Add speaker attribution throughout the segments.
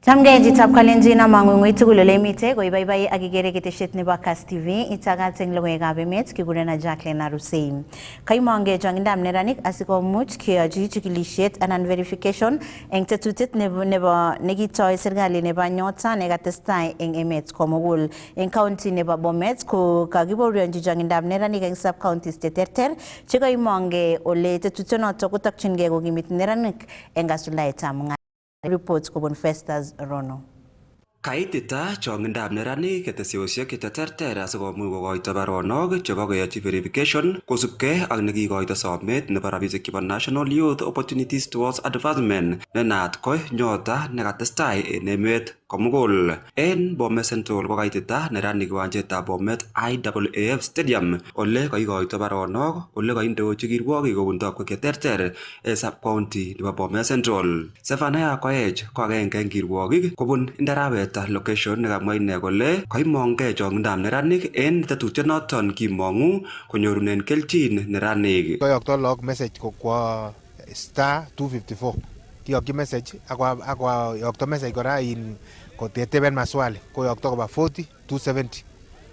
Speaker 1: Chamgei chitab Kalenjin amang'ung'ui tugul ole imite koibaibai ak igere ketesiet nebo Kass TV itagat eng logoiwekab emet kigurena Jacqueline Arusei. Kaimongei chong'indab neranik asikomuch keyochi chikilisiet anan verification eng tetutiet nebo nekitoi serikali nebo Nyota nekatestai eng emet komugul. Eng county nebo Bomet ko kakibaorionji chong'indab neranik eng sub counties cheterter chekaimongei ole tetutyonoto kotokyingei kokimit neranik eng kasuldaetab mung'aret. Reports kobun Festus Rono.
Speaker 2: Kaitita chong'indab neranik ketesiosiek cheterter asikomuch kokoito baronok chebo keyochi verification kosubkei ak nekikoito somet nebo rabisiek chebo National Youth Opportunities Towards Advancement nenaat ko Nyota nekatestai en emet komugul. En Bomet Central ko kaitita neranik kiwanjetab Bomet IAAF Stadium ole kaikoito baronok ole kaindochi kirwokik kobun tokwek cheterter en sub county nebo Bomet Central. Zephaniah Koech ko agenge eng kirwokik kobun Indarawet location nekamwa ine kole kaimongei chong'indab neranik en tetutyonoton kimong'u konyorunen kelchin neranik.
Speaker 3: Koyokto log message kokwa star 254 kiyokyi message akwa yokto message kora in koteteben maswali koyokto koba 40 270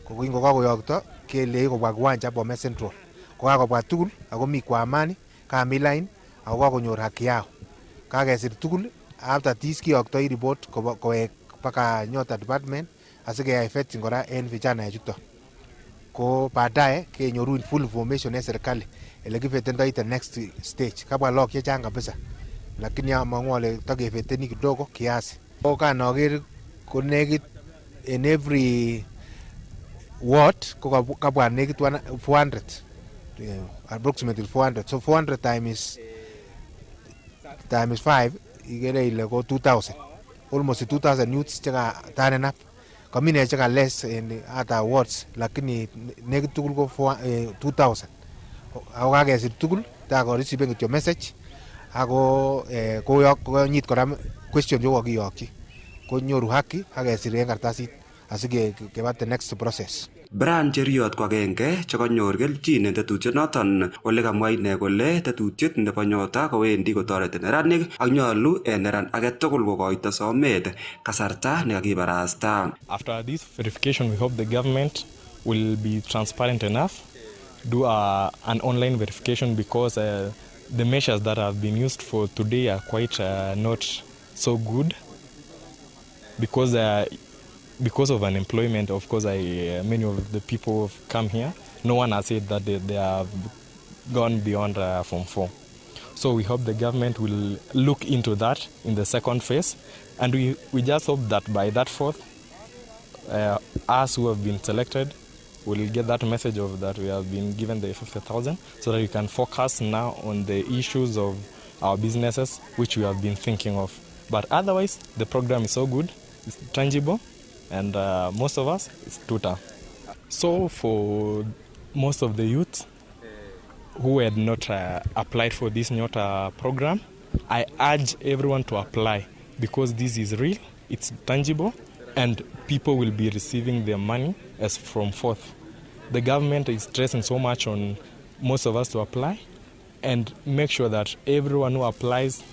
Speaker 3: kokingo kakoyokto kelei kobwa kiwanja Bomet Central kokakobwa tugul ako mi kwa amani kami line ako kakonyor haki yao kakesir tugul after this kiyokto report kowek paka Nyota department asikeyai vetting kora en vijana chuto ko baadaye kenyoru full information en serikali ele kivetendoi the next stage kabwa log chechang kabisa lakini amang'u ale takeveteni kidogo kiasi ko kanoker ko nekit in every ward ko kabwa nekit 400 approximately 400 so 400 times 5 igere ile ko 2000 almost 2000 youths cheka turn up kamine cheka less in other wards lakini nekit tugul ko 2000 ako kakesir tugul tako receive kityo message ako konyit kora question cho kakiyokyi konyoru haki akesir en kartasit asikeba the next process.
Speaker 2: Brian Cheriot ko agenge chekanyor kelchin en tetutyonoton ole kamwa ine kole tetutiet nebo Nyota kowendi kotoreti neranik ak nyolu en neran age tugul kokoito somet kasarta nekakibarasta.
Speaker 4: After this verification, we hope the government will be transparent enough, do an online verification because the measures that have been used for today are quite not so good because of unemployment. Of course, many of the people have come here. No one has said that they have gone beyond Form 4. So we hope the government will look into that in the second phase. And we just hope that by that fourth, us who have been selected will get that message of that we have been given the 50,000 so that we can focus now on the issues of our businesses, which we have been thinking of. But otherwise, the program is so good, it's tangible, and most of us it's tutor. So for most of the youth who had not applied for this Nyota program, I urge everyone to apply because this is real, it's tangible, and people will be receiving their money as from forth. The government is stressing so much on most of us to apply and make sure that everyone who applies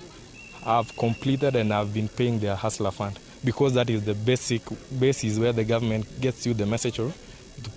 Speaker 4: have completed and have been paying their hustler fund, because that is the basis where the government gets you the message of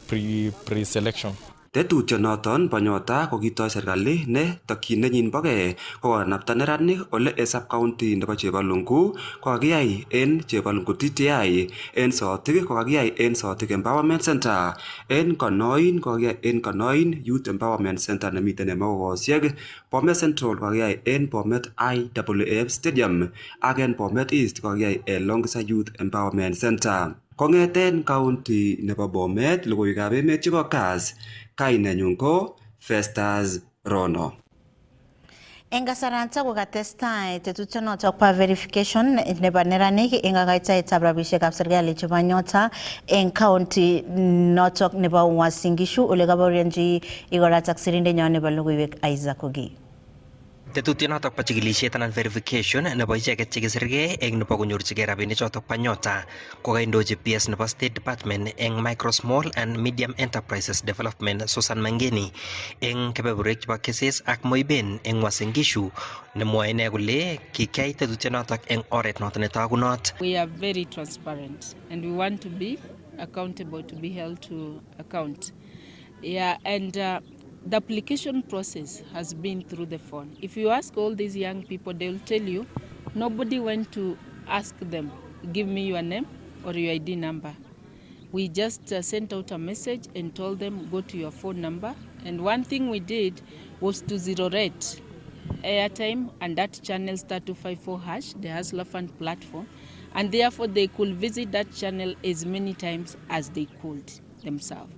Speaker 4: pre-selection.
Speaker 2: Tetutyonoton bo Nyota ko kitoi serikali ne tokyinnenyin bo kee kokonapta neranik ole en sub county nebo Chebalungu ko kakiyai en Chebalungu TTI, en Sotik ko kakiyai en Sotik Empowerment Center, en Konoin ko kakiyai en Konoin Youth Empowerment Center nemiten en Makokosiek, Bomet Central ko kakiyai en Bomet IAAF Stadium ak en Bomet East ko kakiyai en Longisa Youth Empowerment Center. Kong'eten county nebo Bomet, logoiwekab emet chebo Kass, kainenyun ko Festus Rono.
Speaker 1: Eng kasaranta kokatestai tetutyonotok pa verification nebo neranik eng kakaitoetab rabisiekab serikali chebo Nyota eng county notok nebo Uasin Gishu ole kabaorionji igoratak sirindenyo nebo logoiwek Isaac Ogi.
Speaker 5: Tetutyonotok po chikilisiet anan verification nebo icheket chekisirgei eng nebo konyorchigei rabinik chotok po nyota kokaindochi PS nebo State Department eng Micro Small and Medium Enterprises Development Susan Mangeni eng kebeberwek chebo Keses ak Moiben eng Uasin Gishu nemwoe ine kole kikiyai tetutyonotok eng oret notok netagunot.
Speaker 6: We are very transparent and we want to be accountable, to be held to account. Yeah, and the application process has been through the phone. If you ask all these young people, they'll tell you nobody went to ask them, give me your name or your ID number. We just sent out a message and told them, go to your phone number. And one thing we did was to zero-rate airtime and that channel *254#, the Hustler Fund platform. And therefore, they could visit that channel as many times as they could themselves.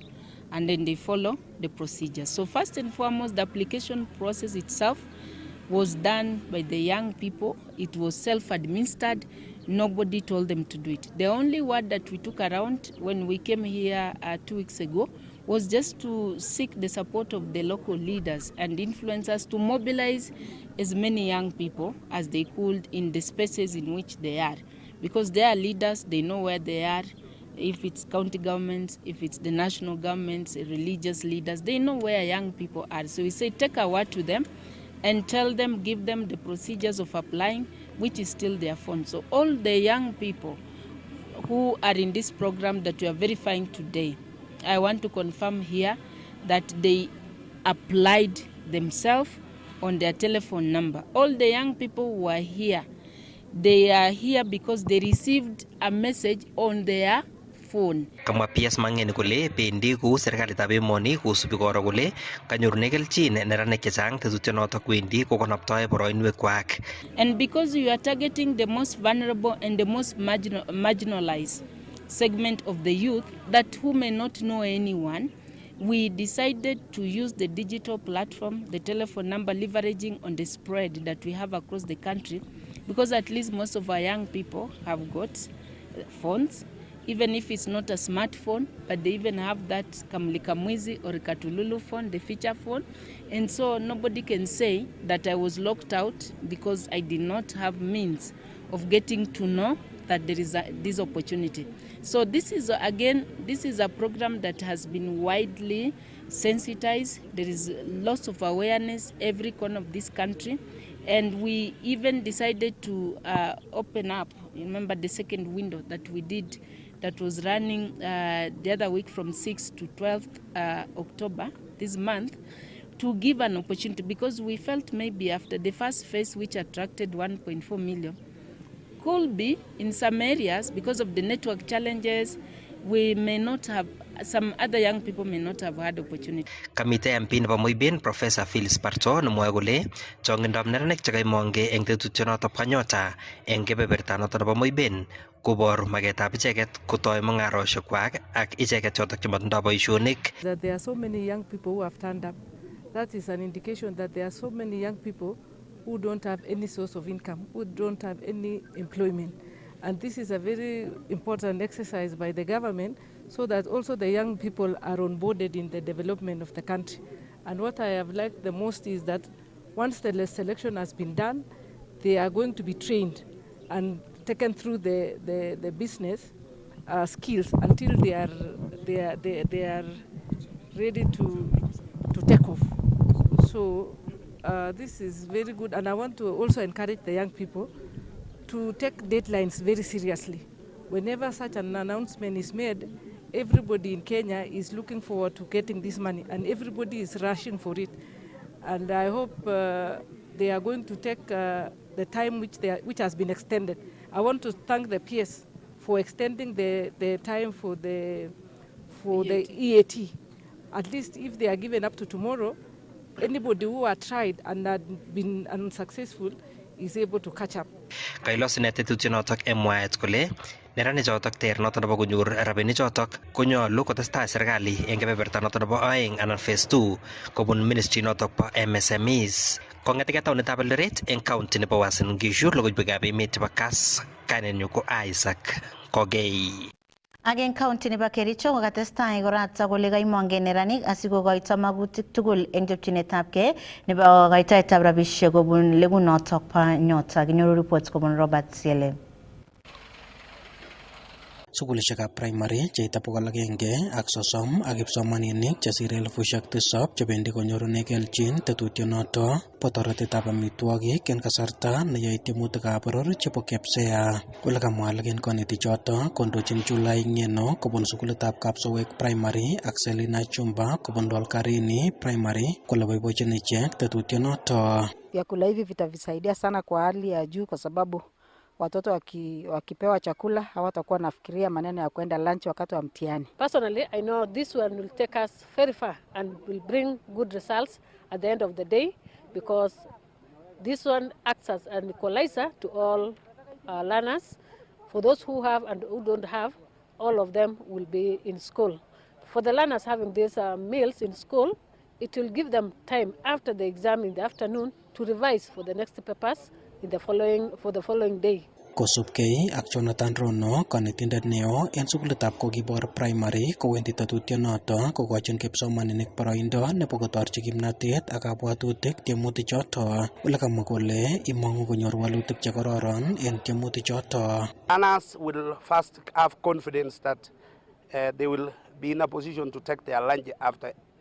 Speaker 6: And then they follow the procedure. So first and foremost, the application process itself was done by the young people. It was self-administered. Nobody told them to do it. The only word that we took around when we came here 2 weeks ago was just to seek the support of the local leaders and influencers to mobilize as many young people as they could in the spaces in which they are. Because they are leaders, they know where they are. If it's county governments, if it's the national governments, religious leaders, they know where young people are. So we say take a word to them and tell them, give them the procedures of applying, which is still their phone. So all the young people who are in this program that we are verifying today, I want to confirm here that they applied themselves on their telephone number. All the young people who are here, they are here because they received a message on their phone.
Speaker 5: Kamwa PS Mangeni kole bendi ku serikalitab emoni kosubi koro kole kanyorune kelchin neranik chechang tetutyonotok wendi kokonoptoi boroinwekwak.
Speaker 6: And because you are targeting the most vulnerable and the most marginalized segment of the youth that who may not know anyone, we decided to use the digital platform, the telephone number, leveraging on the spread that we have across the country, because at least most of our young people have got phones, even if it's not a smartphone, but they even have that kamlikamwizi or katululu phone, the feature phone. And so nobody can say that I was locked out because I did not have means of getting to know that there is this opportunity. So this is, again, this is a program that has been widely sensitized. There is lots of awareness every corner of this country. And we even decided to open up, remember the second window that we did that was running the other week from 6th to 12th October this month, to give an opportunity, because we felt maybe after the first phase, which attracted 1.4 million, could be in some areas because of the network challenges, we may not have, some other young people may not have had opportunity.
Speaker 5: Kamite MP nebo Moiben Professor Phyllis Barto nemwoe kole chongindab neranik chekaimonge eng tetutyonotok bo nyota eng kebeberta notok nebo Moiben koboru maketab icheket kotoi mung'aroshekwak ak icheket chotok chematindoi boisionik.
Speaker 7: That there are so many young people who have turned up. That is an indication that there are so many young people who don't have any source of income, who don't have any employment. And this is a very important exercise by the government so that also the young people are onboarded in the development of the country. And what I have liked the most is that once the selection has been done, they are going to be trained and taken through the business skills until they are ready to take off. So this is very good, and I want to also encourage the young people to take deadlines very seriously. Whenever such an announcement is made, everybody in Kenya is looking forward to getting this money, and everybody is rushing for it. And I hope they are going to take the time which has been extended. I want to thank the PS for extending the time for the EAT. At least if they are given up to tomorrow, anybody who had tried and had been unsuccessful is able to catch up.
Speaker 5: Kailos ine tetutyonotok eng mwaet kole neranik chotok ter notok nebo konyor rabinik chotok konyolu kotestai serikali eng kebeberta notok nebo oeng anan phase 2 kobun ministry notok bo MSMEs. Kong'eteke taonitab Eldoret eng county nebo Uasin Gishu, logoiwekab emet chebo Kass, kainenyu ko Isaac Kogei.
Speaker 1: Ak eng county nebo Kericho kokatestai korata kole kaimong'e neranik asikokoito magutik tugul eng chopchinetabgei nebo kaitoetab rabisiek kobun legunotok bo Nyota. Kinyoru report kobun Robert Siele.
Speaker 8: Sukulishekab primary cheite 130 ak kipsomaninik chesire 7,000 chebendi konyorune kelchin tetutyonoto bo toretetab amitwogik en kasarta neyoe tiemutikab boror chebo KPSEA. Ole kamwa alak en konetichoto kondochin Julai Ng'eno kobun sukulitab Kapsowek primary ak Selina Chumba kobun Dolkarini primary kole boibochin ichek tetutyonoto.
Speaker 9: Vyakula hivi vitavisaidia sana kwa hali ya juu kwa sababu watoto wakipewa chakula hawatakuwa nafikiria maneno ya kwenda lunch wakati wa mtihani.
Speaker 10: Personally, I know this one will take us very far and will bring good results at the end of the day because this one acts as an equalizer to all learners. For those who have and who don't have, all of them will be in school. For the learners having these meals in school, it will give them time after the exam in the afternoon to revise for the next papers in the following day.
Speaker 8: Kosubkei ak Jonathan Rono, kanetindet neo en sukulitab Kokibor primary kowendi tetutyonoto kokochin kipsomaninik boroindo nebo kotorchi kimnatet ak kabwatutik tiemutichoto. Ole kamwa kole imong'u konyor walutik chekororon en tiemutichoto.
Speaker 11: Learners will first have confidence that they will be in a position to take their lunch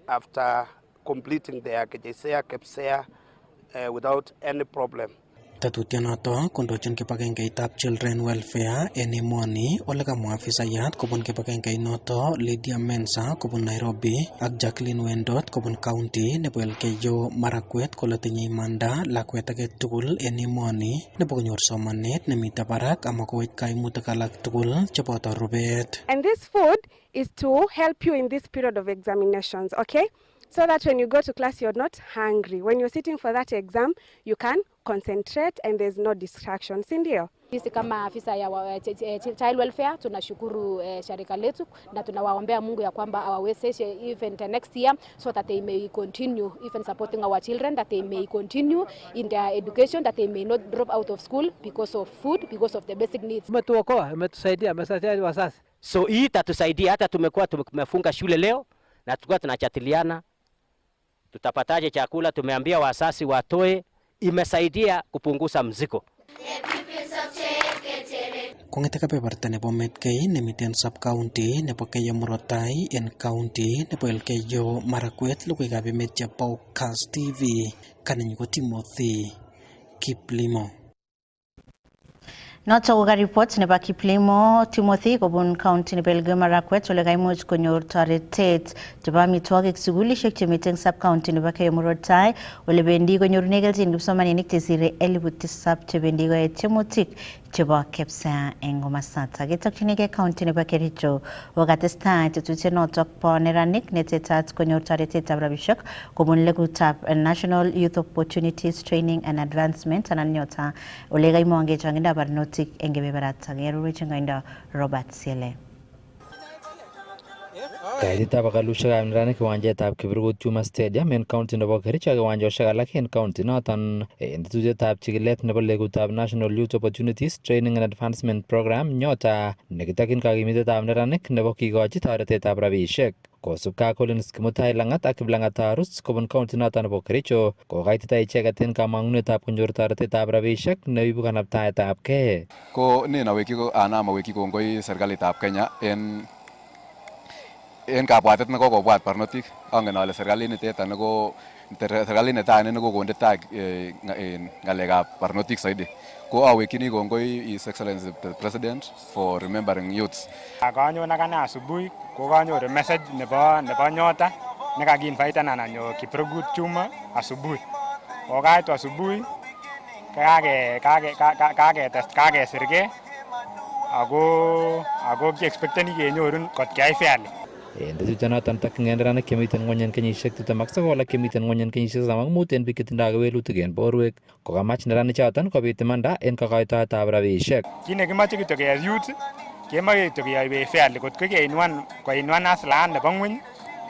Speaker 11: after completing their KPSEA without any problem.
Speaker 8: Tetutyonoto kondochin kibagengeitab Children Welfare en emoni ole kamwa afisayat kobun kibagengeinoto Lydia Mensa kobun Nairobi ak Jacqueline Wendot kobun county nebo Elgeyo Marakwet kole tinye imanda lakwet age tugul en emoni nebo konyor somanet nemite barak amakowech kaimutik alak tugul cheboto rubet.
Speaker 12: And this food is to help you in this period of examinations, okay? So that when you go to class, you're not hungry. When you're sitting for that exam, you can concentrate and there's no distractions. Ndio.
Speaker 13: Sisi kama afisa ya child welfare tunashukuru shirika letu na tunawaombea Mungu ya kwamba awawezeshe even the next year so that they may continue even supporting our children, that they may continue in their education, that they may not drop out of school because of food, because of the basic needs.
Speaker 14: Umetuokoa, umetusaidia wazazi.
Speaker 15: So hii itatusaidia hata tumefunga shule leo na tulikuwa tunachatiliana tutapataje chakula, tumeambia wasasi watoe, imesaidia kupunguza mzigo.
Speaker 8: Kong'ete kebeberta nebo Metkei nemiten sub-county nebo Keiyo Murot Tai en county nebo Elgeyo Marakwet, logoiwekab emet chebo Kass TV, kanenyu ko Timothy Kiplimo.
Speaker 1: Noto ko report nebo Kiplimo Timothy kobun county nebo Elgeyo Marakwet ole kaimuch konyor toretet chebo amitwogik sukulishek chemiten sub county nebo Keiyo Murot Tai ole bendi konyorune kelchin kipsomaninik chesire 7,000 chebendi koyae tiemutik chebo KPSEA eng komasata. Ketokchinigei county nebo Kericho kokatestai tetutienotok bo neranik netetat konyor toretetab rabisiek kobun legutab National Youth Opportunities Training and Advancement anan Nyota ole kaimong'e chong'indab barnotik eng kebeberata. Ngerurwechin koindo Robert Siele.
Speaker 16: Kaititab akalushekab neranik kiwanjetab Kibirgut Chuma Stadium en county nebo Kericho ak kiwanjoshek alak en county noton en tetutyetab chikilet nebo legutab National Youth Opportunities Training and Advancement Program Nyota nekitokyin kakimitetab neranik nebo kikochi toretetab rabisiek. Kosubkei ak Collins Kimutai Langat ak Kiplangat Arus kobun county noton nebo Kericho kokaitita icheket en kamang'unetab konyor toretetab rabisiek neibu kanabtaetab gei.
Speaker 17: Ko nen awekyi kongoi serikalitab Kenya en kabwatet nekokobwat barnotik. Angen ale serikalit netai nekokonde tai ng'alekab barnotik zaidi. Ko awekyini kongoi His Excellency the President for remembering youths.
Speaker 18: Kanyon akane asubuhi ko kanyoru message nebo Nyota nekakiinviten ananyo Kibirgut Chuma asubuhi. Ko kaitu asubuhi kakesirgei ako ki-expecteni kenyorun kot keyai fairly.
Speaker 16: En tetutyonoton tokyin neranik chemiten ng'wony en kenyisiek 29 ak chemiten ng'wony en kenyisiek 35 en biik chetindoi kewelutik en borwek kokamach neranichoton kobit imanda en kakoitoetab rabisiek.
Speaker 18: Kit nekimoche kityo keyai youth kemoche kityo keyai fairly kot ko koinwan aslan nebo ng'weny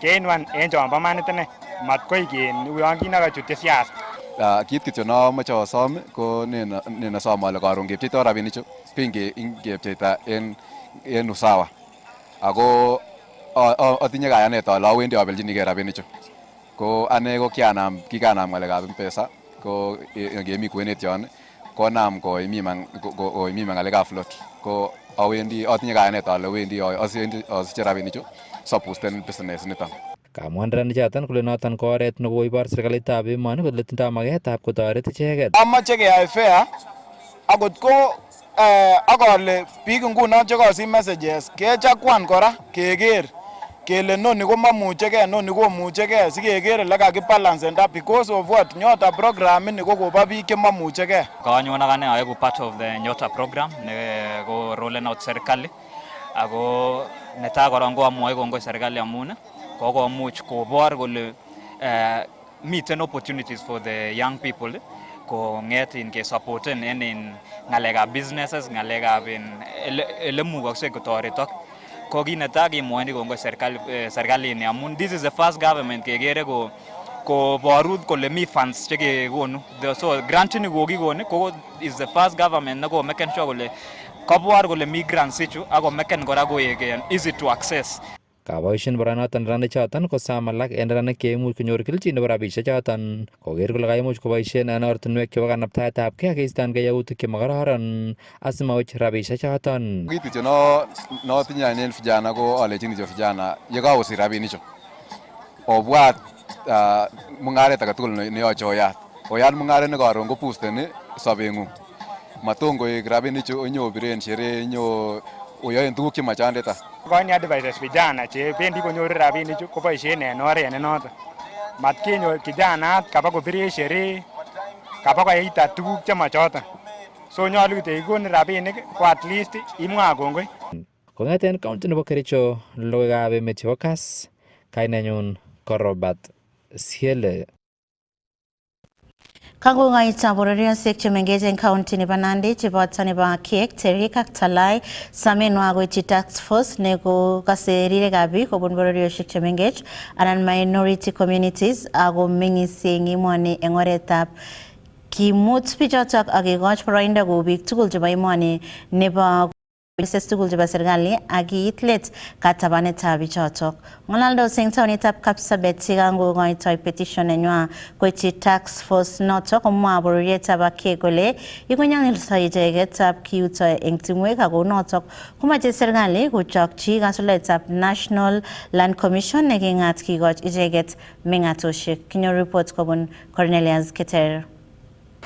Speaker 18: keinwan en chombo manit inei matkoi uyon kinakachutyi siasa.
Speaker 17: Kit kityo nomoche asom ko nen asom ale karon kepcheitoi rabinichu pingepcheita en usawa. ako atinye kayanet ale awendi abeljinigei rabinichu. Ko ane ko kikanam ng'alekab M-Pesa ko ngemi kwenet yon konam koimi ng'alekab float. Ko atinye kayanet ale wendi asiche rabinichu sobusten business niton.
Speaker 16: Kamwa nderanichoton kole noton ko oret nekoibor serikalitab emoni kole tindoi maketab kotoret icheket.
Speaker 19: Amache keyai fair akot ko akole biik nguno chekosich messages kechakwan kora keker kele noni komamuchegei noni komuchegei sikeker ile kakibalanced up because of what Nyota program ini ko kobo biik chemamuchegei.
Speaker 20: Kanyon akane aeku part of the Nyota program ne ko rollen out serikali ako netai korong ko amwoe kongoi serikali amun kokomuch kobor kole miten opportunities for the young people kong'et kesupporten en ng'alekab businesses, ng'alekab ele mukoksei kotoretok. Ko kit netai kimwoini kongoi serikali amun this is the first government kekere koboru kole mi funds chekekonu. So grant ni kokikonu ko is the first government neko maken sure kole kabor kole mi grants ichu ako maken kora koek easy to access.
Speaker 16: Kaboisien boranoton neranik choton kosam alak en neranik cheimuch konyor kelchin nebo rabisiek choton koker kole kaimuch koboisien en ortinwek chebo kanaptaetab kei akeistongei yautik chemokororon asimawech rabisiek choton.
Speaker 17: Kitu che notinye en vijana ko alechini vijana yekakosich rabinichu obwat mung'aret agetugul neyoche oyat mung'aret ne karon ko boosteni sobeng'ung. Maton koek rabinichu onyobiren sherehe oyoen tuguk chemachandet.
Speaker 18: Koini advices vijana chebendi konyoru rabinichu koboisien en oret ne noton. Matkenyor kijanat kaba kobiren sherehe kaba koyaita tuguk chemachoton. So nyolu kikoni rabinik ko at least imwa kongoi.
Speaker 16: Kong'eten county nebo Kericho, logoiwekab emet chebo Kass, kainenyun ko Robert Siele.
Speaker 1: Kangokoitab bororiosiek chemengech en county nebo Nandi cheboto nebo Kek, Terik ak Talai samenwa koityi task force nekokose rirekab biik kobun bororiosiek chemengech anan minority communities ako meng'isie eng emoni eng oretab kimut bichotok ak kekoch boroindo kou biik tugul chebo emoni nebo services tugul chebo serikali ak kiit let katabanetab bichotok. Ng'alaldos eng taonitab Kapsabet yekangokoitoi petition nenywa koityi task force notok komwa bororietab Akek kole ikonyalilso ichegetab kiuto eng timwek ako notok komache serikali kochokchi kasuletab National Land Commission neking'at kikoch icheget meng'atosiek. Kinyor report kobun Cornelius Keter.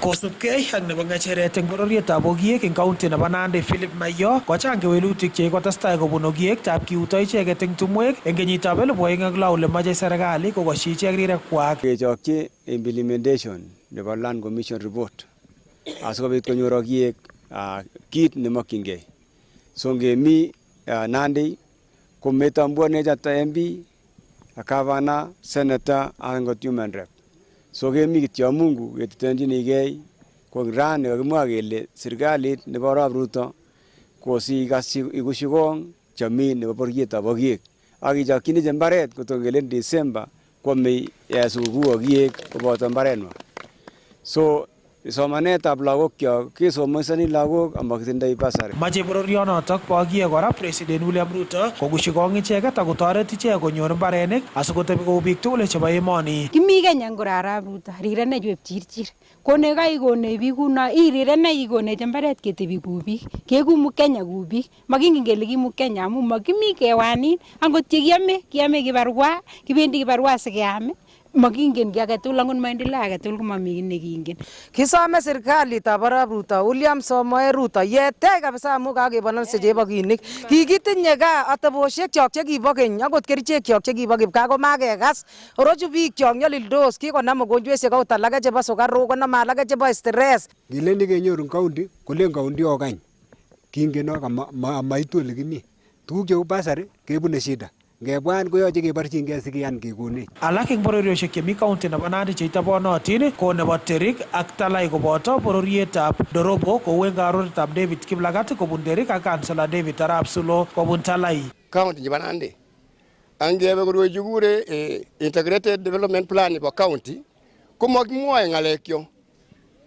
Speaker 21: Kosubkei ak nebo ng'echeret eng bororietab Ogiek eng county nebo Nandi Philip Mayo kochang kewelutik chekikotestai kobun Ogiek tab kiuto icheget eng tumwek eng kenyitab 2006 ole mache serikali kokoshi ichek rirekwak.
Speaker 22: Kechokchi implementation nebo Land Commission report asikobit konyor Ogiek kit nemokyingei. So ngemi Nandi kometambwanech hata MP, Gavana, Senator ak Human Rep. So kemi kityo Mungu ketitenjinigei kwa rani kakimwa kele serikalit nebo Arap Ruto ikushikong jamii nebo bororietab Ogiek ak ichokchin mbaret kotom kele December kwame sikukuu Ogiek koboto mbarenwa. So somanetab lagokyok kesomesoni lagok amakitindoi basari.
Speaker 21: Mache bororionotok bo Ogiek kora President William Ruto kokushikong icheget ak kotoret ichek konyor mbarenik asikotebi kou biik tugul chebo emoni.
Speaker 23: Kimi Kenya ngor Arap Ruto rirene chwep chirchir kone kai kone biik kuno irirene ikone mbaret ketebi kou biik keku Kenya kou biik makingen kele kimu Kenya amu makimi kewanin angot chekiame kibarua kibendi kibarua sikeame makingen ki agetugul angot maendeleo agetugul komami kit nekingen.
Speaker 24: Kisome serikalitab Arap Ruto William Samoei Ruto yetech kabisa amu kakebalance chebokinik kikitinye gaa atebosiek kyok chekibo keny akot kerichek kyok chekibo kipkaa komakekas orochu biik kyok nyolildos kikonam mogonjwesiek akot alake chebo sukaruk konam alake chebo stress.
Speaker 25: Ngileni kenyorun county kolen county okany kingen maitu ole kimi tuguk cheu basari kebune shida. Ngebwan koyoche keborchingei sikiyan kekonech.
Speaker 21: Alak eng bororiosiek chemi county nebo Nandi cheitabonotin ko nebo Terik ak Talai koboto bororietab Dorobo kou eng karoretab David Kiplagat kobun Terik ak Councillor David Arap Sulo kobun Talai.
Speaker 26: County nebo Nandi angebe koroi kikure integrated development plan nebo county komakimwoe ng'alekyo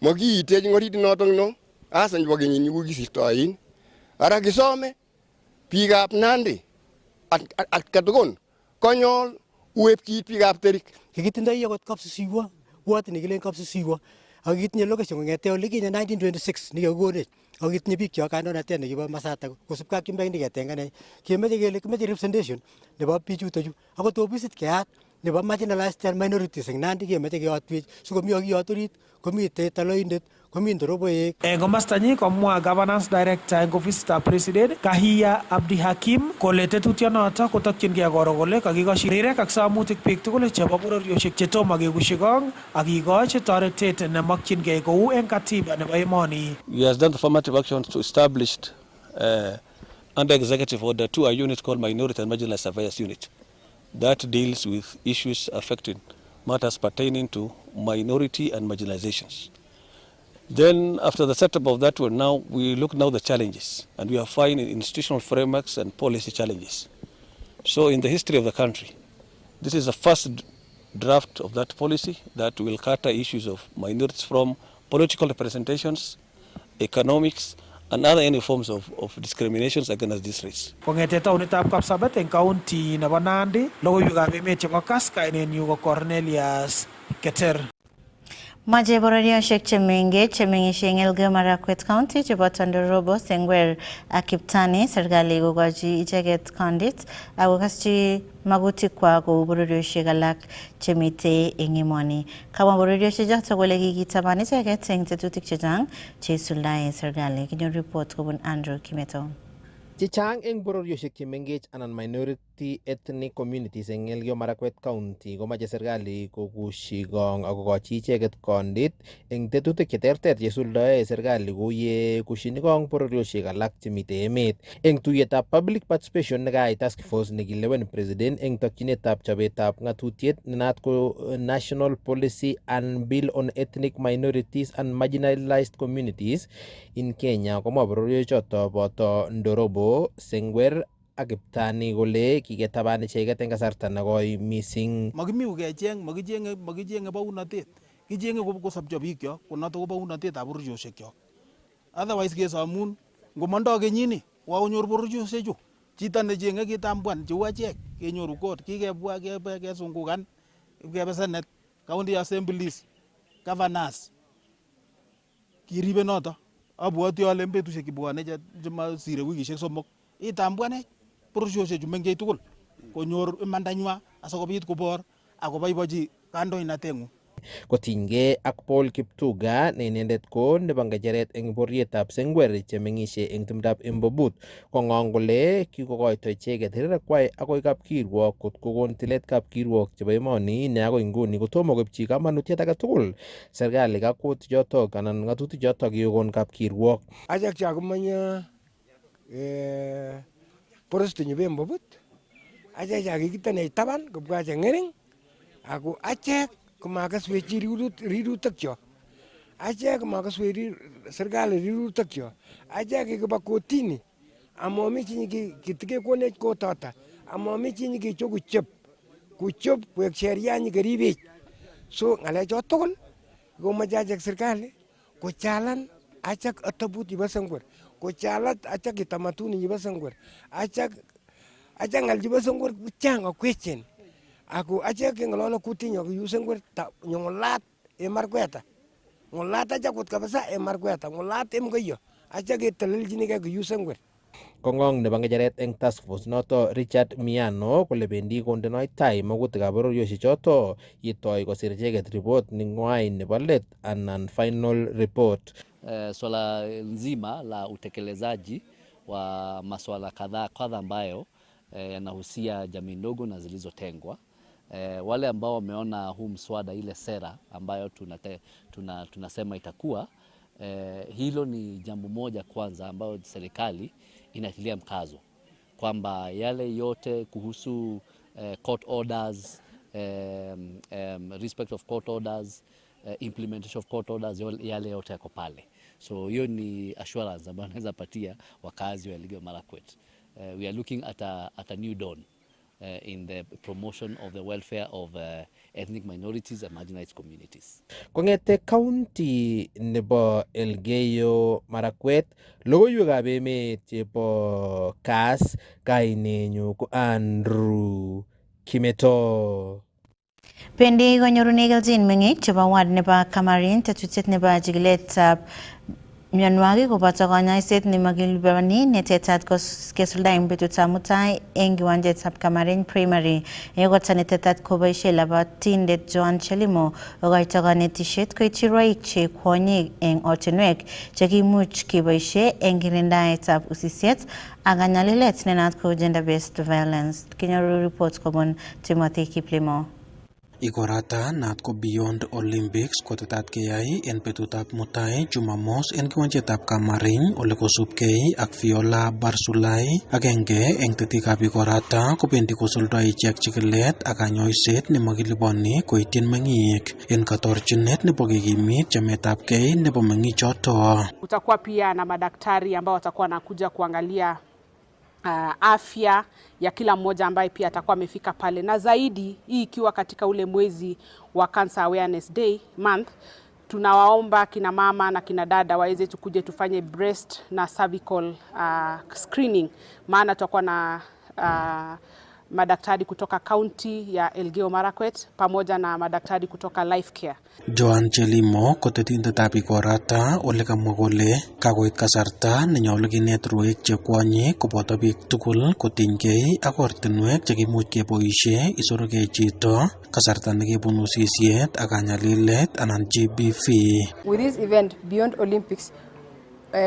Speaker 26: makiitechi ng'orit notok no asa nebo kenyini kokisirtoin ara kisome biikab Nandi at katugon konyol uep kit biikab Terik.
Speaker 2: Kikitindoi akot kapsisiwo, wot nekilen kapsisiwo. Ak kitinye location kong'ete ole kinye 1926 nikakikonech. Ak kitinye biik chok kandoinatet nekibo Masata kosubkei ak chumbek neketengane. Kemeche kele kimeche representation nebo bichuto chu. Akot ofisit keyat nebo marginalized minorities eng Nandi kemeche keyotwech sikomi akiyot orit komitei taloindet komi ndoroboek.
Speaker 21: Eng komastanyi komwa governance director eng ofisitab president Kahia Abdi Hakim kole tetutyonoto kotokyingei koro kole kakikoshi rirek ak samutik biik tugul chebo bororiosiek chetomo kekushi kong ak kikochi toretet nemokyingei kou eng katiba nebo emoni.
Speaker 3: He has done affirmative actions to establish under executive order a unit called Minority and Marginalized Surveyors Unit that deals with issues affecting matters pertaining to minority and marginalizations. Then after the setup of that one, now we look the challenges, and we are finding institutional frameworks and policy challenges. So in the history of the country, this is the first draft of that policy that will cater issues of minorities from political representations, economics, and other any forms of discriminations against this race.
Speaker 21: Kong'ete taonitab Kapsabet eng county nebo Nandi, logoiwekab emet chebo Kass, kainenyu ko Cornelius Keter.
Speaker 1: Mache bororiosiek chemengech chemeng'isie eng Elgeyo Marakwet County chebo Tondorobo, Sengwer ak Kiptani serikali kokochi icheket kondit akokaschi magutikwak kou bororiosiek alak chemitei eng emoni. Kamwa bororiosiechoto kole kikitaban icheket eng tetutik chechang cheisuldae serikali. Kinyor report kobun Andrew Kimeto.
Speaker 4: Chechang eng bororiosiek chemengech anan minority ethnic communities eng Elgeyo Marakwet County komache serikali kokushi kong akokochi icheket kondit eng tetutik cheterter cheisuldae serikali kou ye kushini kong bororiosiek alak chemitei emet. Eng tuiyetab public participation nekayai task force nekilewen president eng tokyinetab chobetab ng'atutiet nenaat ko National Policy and Bill on Ethnic Minorities and Marginalized Communities in Kenya, komwa bororiochoto boto Ndorobo, Sengwer ak Kiptani kole kiketaban icheket eng kasarta nekoi mising.
Speaker 5: Makimiu makichenge bounatet. Kichenge kosopcho biikyo, konoto ko bounatetab bororiosiekyok. Otherwise kesomun ngomondoi kenyini wakonyor bororiosiechu. Chito nechenge kitambuan cheu achek kenyoru court kikebwa kesungukan kebe Senate, county assemblies, governors. Kiribe noto. Abwoti ale betusiek chebwone chemasire wikisiek 3 itambuanech bororiosiechu mengech tugul konyor imandanywa asikobit kobor akoboibochi kandoinateng'ung.
Speaker 4: Kotinygei ak Paul Kiptuga ne inendet ko nebo ngecheret eng bororietab Sengwer chemeng'isie eng timdab Embobut, kong'ong kole kikokoito icheket rirekwai akoi kapkirwok kot kokon tilet kapkirwok chebo emoni ne akoi nguni kotomo koipchi kamanutiet age tugul serikali kakwutichotok anan ng'atutichotok kikokon kapkirwok.
Speaker 6: Achek cho komanya porosto nyebo Embobut, achek cho kikitene taban kobwa cheng'ering ako achek komakaswechi rirutikcho. Achek komakaswe serikali rirutikcho. Achek kikiba kotini amomi chi kitikekonech kotota amomi chi nyikecho kuchop koek sheria nyikeribech. So ng'alecho tugul komache achek serikali kochalan achek atebut nebo Sengwer, kochalat achek kitamaduni nebo Sengwer, achek ng'al chebo Sengwer chang akwechen. Ako achek ng'ololo kutinyo yu Sengwer nyongolat Markweta. Ngolat achek kot kabisa Markweta, ngolat mgoyo. Achek ketelelchinigei yu Sengwer.
Speaker 4: Kong'ong nebo ngecheret eng task force noto Richard Miano kole bendi kondenoi tai magutikab bororiosiechoto yetoi kosir icheket report neng'wai nebo let anan final report.
Speaker 7: Swala nzima la utekelezaji wa masuala kadhaa ambayo yanahusia jamii ndogo na zilizotengwa. Wale ambao wameona huu mswada, ile sera ambayo tunasema itakuwa, hilo ni jambo moja kwanza ambayo serikali inatilia mkazo kwamba yale yote kuhusu court orders, respect of court orders, implementation of court orders, yale yote yako pale. So hiyo ni assurance ambayo naweza patia wakazi wa Elgeyo Marakwet. We are looking at a new dawn. in the promotion of the welfare of ethnic minorities and marginalized communities.
Speaker 4: Kongete county nebo Elgeyo Marakwet, logoiwekab emet chebo Kass, kainenyu ko Andrew Kimeto.
Speaker 1: Pendi konyorune kelchin meng'ik chebo ward nebo Kamarin tetutiet nebo chikiletab mionwogik koboto konyoiset nemakiliponi netetat kesulda eng betutab mutai eng kiwanjetab Kamarin Primary. Yekoto netetat koboisie labatindet Joan Chelimo kokoito kanetisiet koityi rwoik che kwonyik eng ortinwek chekimuch keboisie eng kirindaetab usisiet ak kanyalilet nenaat ko gender based violence. Kinyoru report kobun Timothy Kiplimo.
Speaker 8: Ikorata naat ko Beyond Olympics kotetat keyai en betutab mutai Jumamos en kiwanjetab Kamarin ole kosubkei ak Viola Barsulai agenge eng tetikab ikorata kobendi kosuldoi ichek chikilet ak kanyoiset nemakiliponi koityin meng'ik en katorchinet nebo kekimit chametabgei nebo meng'ichoto.
Speaker 9: Utakuwa pia na madaktari ambao watakuwa nakuja kuangalia afya ya kila mmoja ambaye pia atakuwa amefika pale, na zaidi hii ikiwa katika ule mwezi wa Cancer Awareness Day month, tunawaomba kina mama na kina dada waweze tukuje tufanye breast na cervical screening, maana tutakuwa na madaktari kutoka kaunti ya Elgeyo Marakwet pamoja na madaktari kutoka Life Care.
Speaker 8: Joan Chelimo kotetindetab ikorata ole kamwa kole kakoit kasarta nenyolu kinet rwoik che kwonyik koboto biik tugul kotinygei ak ortinwek chekimuch keboisie isorokei chito kasarta nekebunu usisiet ak kanyalilet anan GBV.
Speaker 10: With this event Beyond Olympics,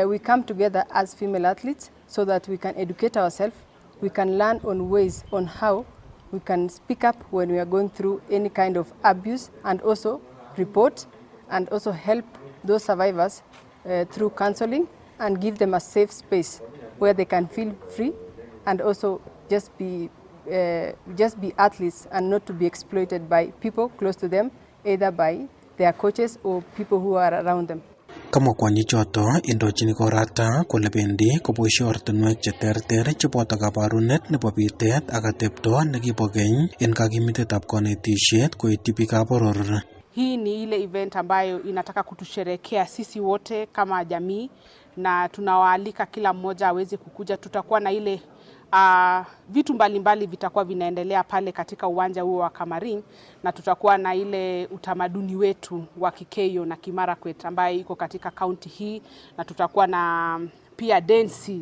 Speaker 10: we come together as female athletes so that we can educate ourselves. We can learn on ways on how we can speak up when we are going through any kind of abuse, and also report and also help those survivors through counseling and give them a safe space where they can feel free and also just be athletes and not to be exploited by people close to them, either by their coaches or people who are around them.
Speaker 8: Kamwa kwonyichoto indochin ikorata kole bendi koboisie ortinwek cheterter cheboto kabarunet nebo bitet ak atepto nekibo keny en kakimitetab konetisiet koityi biikab boror.
Speaker 9: Hii ni ile event ambayo inataka kutusherekea sisi wote kama jamii, na tunawaalika kila mmoja aweze kukuja. Tutakuwa na ile vitu mbalimbali vitakuwa vinaendelea pale katika uwanja huo wa Kamarin, na tutakuwa na ile utamaduni wetu wa Kikeyo na Kimarakwet ambayo iko katika kaunti hii, na tutakuwa na pia densi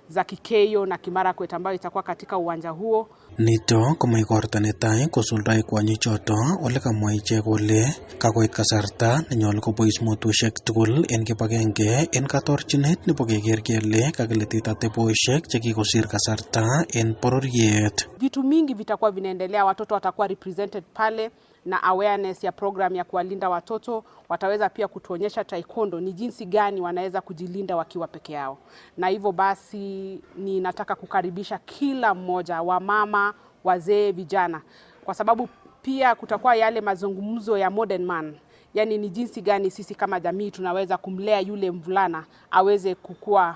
Speaker 9: za Kikeyo na Kimarakwet ambayo itakuwa katika uwanja huo.
Speaker 8: Nito ko maikorta netai kosuldoi kwonyichoto ole kamwa ichek kole kakoit kasarta nenyolu kobois motoshek tugul en kibagenge en katorchinet nebo keker kele kakilitit atebosiek chekikosir kasarta en bororiet.
Speaker 9: Vitu mingi vitakuwa vinaendelea, watoto watakuwa represented pale na awareness ya program ya kuwalinda watoto. Wataweza pia kutuonyesha taekwondo ni jinsi gani wanaweza kujilinda wakiwa peke yao, na hivyo basi ninataka kukaribisha kila mmoja, wa mama, wazee, vijana, kwa sababu pia kutakuwa yale mazungumzo ya modern man, yani ni jinsi gani sisi kama jamii tunaweza kumlea yule mvulana aweze kukua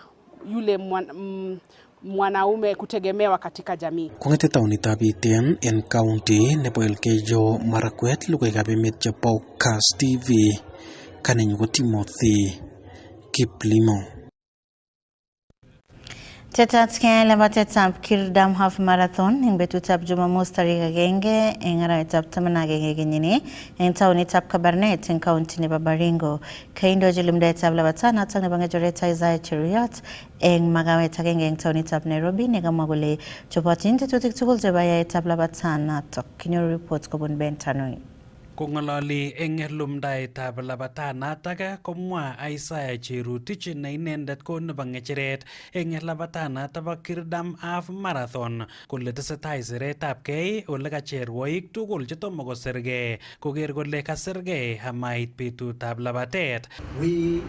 Speaker 9: yule mwanaume kutegemewa katika jamii.
Speaker 8: Kongete taunitab Iten en county nebo Elgeyo Marakwet, logoiwekab emet chebo Kass TV, kanenyu ko Timothy Kiplimo.
Speaker 1: Tetat keyai labatetab Kirdam Half Marathon eng betutab Jumamos tarik 1 eng arawetab 11 kenyini eng taonitab Kabarnet eng county nebo Baringo. Kaindochi lumdaetab labatanatok nebo ng'echeret Isaiah Cheruiyot eng makawet agenge eng taonitab Nairobi nekamwa kole chobotin tetutik tugul chebo yaetab labatanatok. Kinyoru report kobun Ben Tanui.
Speaker 11: Kong'ololi eng lumdaetab labatanatak komwa Isaiah Cherutich ne inendet ko nebo ng'echeret eng labatanatak bo Kirdam Half Marathon kole tesetai siretabgei ole kacher rwoik tugul chetomo kosirgei koker kole kasirgei amait betutab labatet.
Speaker 12: We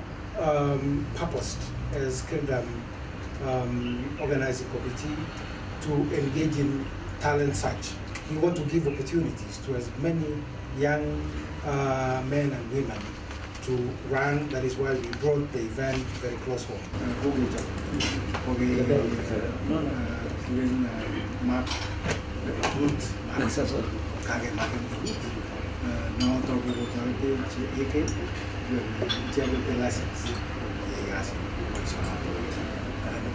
Speaker 12: purposed as Kirdam organizing committee to engage in talent search. We want to give opportunities to as many young men and women to run. That is why we brought the event very close home. Map route accessor kage magen route no to go to AK the license yes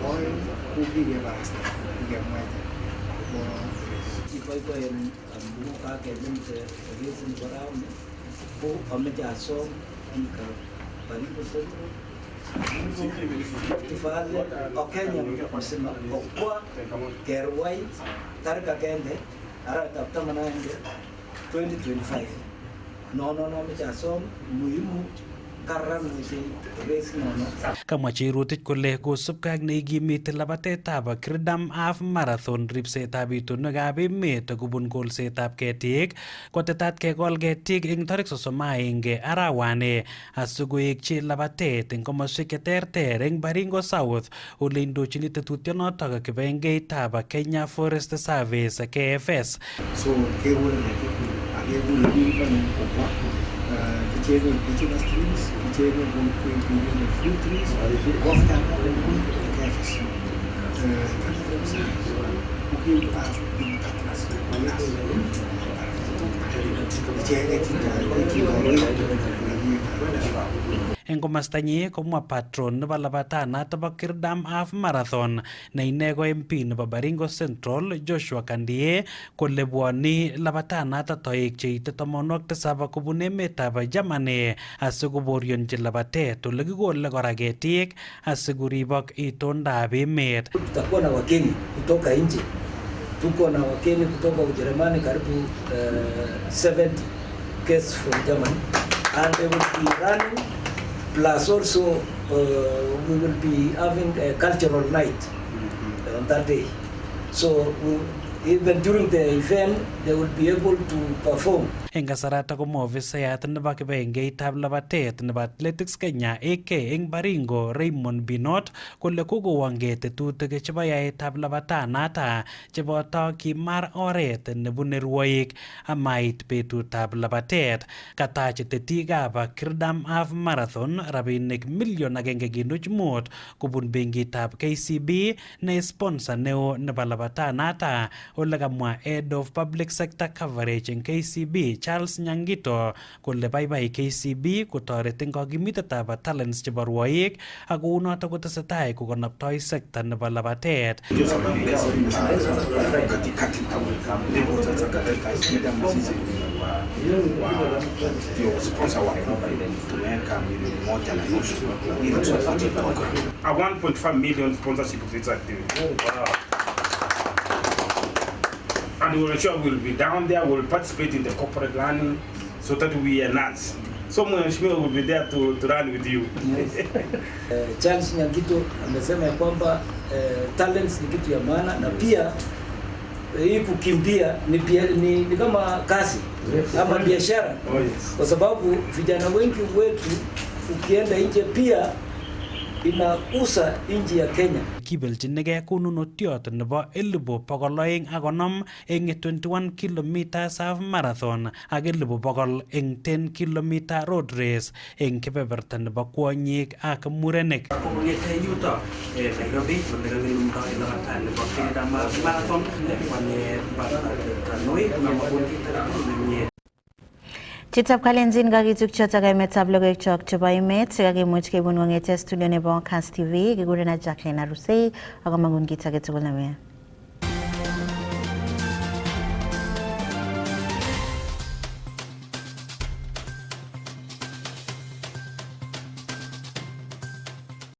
Speaker 12: boy kugi ge barasta ge mai
Speaker 13: Ipai ko en buka ke mente reason barang ko ameja so ka bari ko so tifale okenya msema kwa kerwai tarika kende ara tapta manande 2025 no ameja so muhimu
Speaker 11: Kamwa Cherutik kole kosubkei ak neikimiti labatetab Kirdam Half Marathon ribsetab itonwekab emet kobun kolsetab ketik kotetat kekol ketik eng tarik 31 arawani asikoekchi labatet eng komoswek cheterter eng Baringo South ole indochini tetutionotok kibagengeitab Kenya Forest Service KFS.
Speaker 12: So Dicevo trees, dicevo con fruit trees, walk down the campus.
Speaker 11: Eng komastanyi komwa patron nebo labatanato bo Kirdam Half Marathon ne ine ko MP nebo Baringo Central Joshua Kandie kole bwoni labatanato toek cheite 7 kobun emetab Germany asikoborionji labatet ole kikole kora ketik asikoribok itondab emet.
Speaker 13: Tutakuwa na wageni kutoka nje. Tuko na wageni kutoka Ujerumani karibu 70 guests from Germany and they will be running. Plus also we will be having a cultural night on that day. So even during the event they will be able to perform.
Speaker 11: Eng kasarata komwa ofisayat nebo kibagengeitab labatet nebo Athletics Kenya AK eng Baringo Raymond Binot kole kokowonge tetutik chebo yaetab labatanata cheboto kimar oret nebune rwoik amait betutab labatet. Katach tetikab Kirdam Half Marathon rabinik million 1.5 kobun benkitab KCB ne sponsor neo nebo labatanata ole kamwa Head of Public Sector Coverage eng KCB Charles Nyangito kole baibai KCB kotoret eng kakimitetab talents chebo rwoik ak kounoto kotesetai kokonoptoi sekta nebo labatet.
Speaker 14: A 1.5 million sponsorship of this activity. And we will ensure we will be down there, we will participate in the corporate learning so that we enhance. Someone will be there to run with you.
Speaker 13: Charles Nyangito amesema kwamba talents ni kitu ya maana na pia hii kukimbia ni kama kazi ama biashara. Kwa sababu vijana wengi wetu ukienda nje pia inausa nchi ya Kenya.
Speaker 11: Kibeljinigei konunotiot nebo 250 eng 21 kilometers half marathon ak 100 eng 10 kilometer road race eng kebeberta nebo kwonyik ak murenik. Kongete yuto Nairobi ole kakilumdoi labatet nebo Kirdam Half Marathon kwenye Tanoi kuna makundi tatu.
Speaker 1: Chitab Kalenjin kakichukcho emetab logoiwek chebo emet chekakimuch kebun kong'ete studio nebo Kass TV kikurenan Jacqueline Arusei ak amangun kit age tugul nemie.